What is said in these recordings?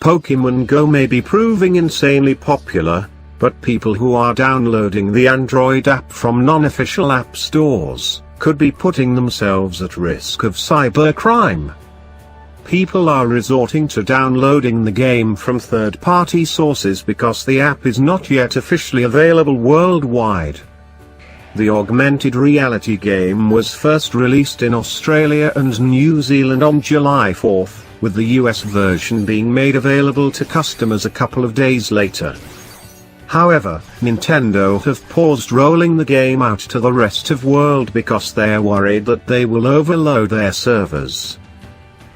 Pokémon GO may be proving insanely popular, but people who are downloading the Android app from non-official app stores could be putting themselves at risk of cybercrime. People are resorting to downloading the game from third-party sources because the app is not yet officially available worldwide. The augmented reality game was first released in Australia and New Zealand on July 4, with the US version being made available to customers a couple of days later. However, Nintendo have paused rolling the game out to the rest of the world because they're worried that they will overload their servers.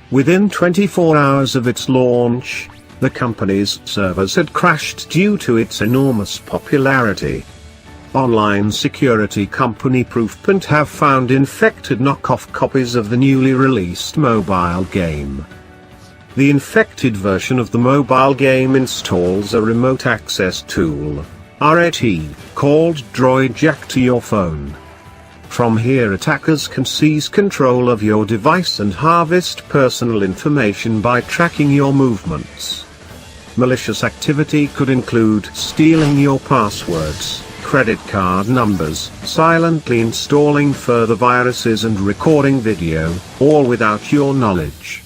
Within 24 hours of its launch, the company's servers had crashed due to its enormous popularity. Online security company Proofpoint have found infected knockoff copies of the newly released mobile game. The infected version of the mobile game installs a remote access tool, RAT, called Droid Jack to your phone. From here attackers can seize control of your device and harvest personal information by tracking your movements. Malicious activity could include stealing your passwords, credit card numbers, silently installing further viruses and recording video, all without your knowledge.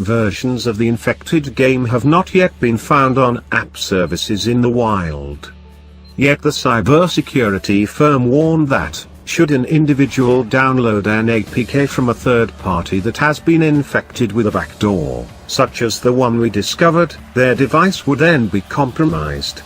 Versions of the infected game have not yet been found on app services in the wild. Yet the cybersecurity firm warned that, should an individual download an APK from a third party that has been infected with a backdoor, such as the one we discovered, their device would then be compromised.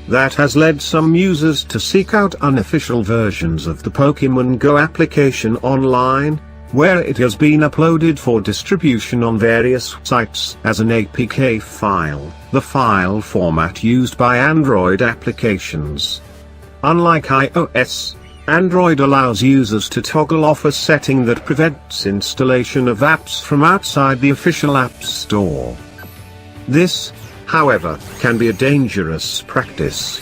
That has led some users to seek out unofficial versions of the Pokémon GO application online, where it has been uploaded for distribution on various sites as an APK file, the file format used by Android applications. Unlike iOS, Android allows users to toggle off a setting that prevents installation of apps from outside the official App Store. This, however, can be a dangerous practice.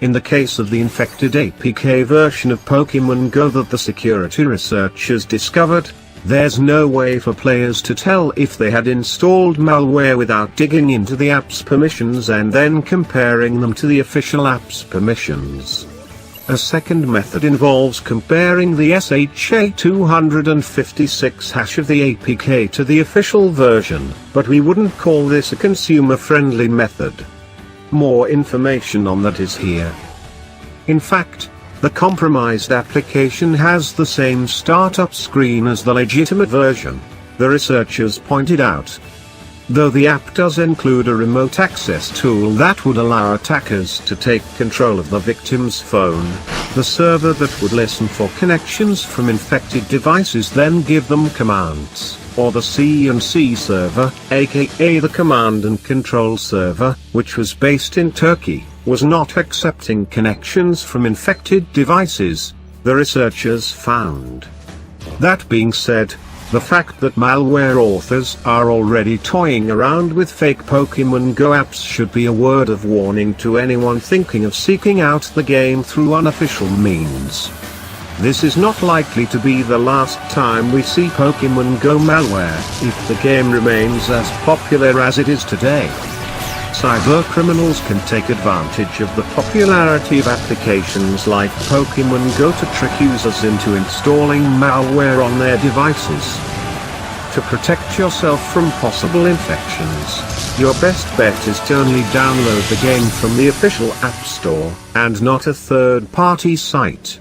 In the case of the infected APK version of Pokémon GO that the security researchers discovered, there's no way for players to tell if they had installed malware without digging into the app's permissions and then comparing them to the official app's permissions. A second method involves comparing the SHA-256 hash of the APK to the official version, but we wouldn't call this a consumer-friendly method. More information on that is here. In fact, the compromised application has the same startup screen as the legitimate version, the researchers pointed out. Though the app does include a remote access tool that would allow attackers to take control of the victim's phone, the server that would listen for connections from infected devices then give them commands, or the C&C server, aka the command and control server, which was based in Turkey, was not accepting connections from infected devices, the researchers found. That being said, the fact that malware authors are already toying around with fake Pokémon GO apps should be a word of warning to anyone thinking of seeking out the game through unofficial means. This is not likely to be the last time we see Pokémon GO malware, if the game remains as popular as it is today. Cybercriminals can take advantage of the popularity of applications like Pokémon GO to trick users into installing malware on their devices. To protect yourself from possible infections, your best bet is to only download the game from the official App Store, and not a third-party site.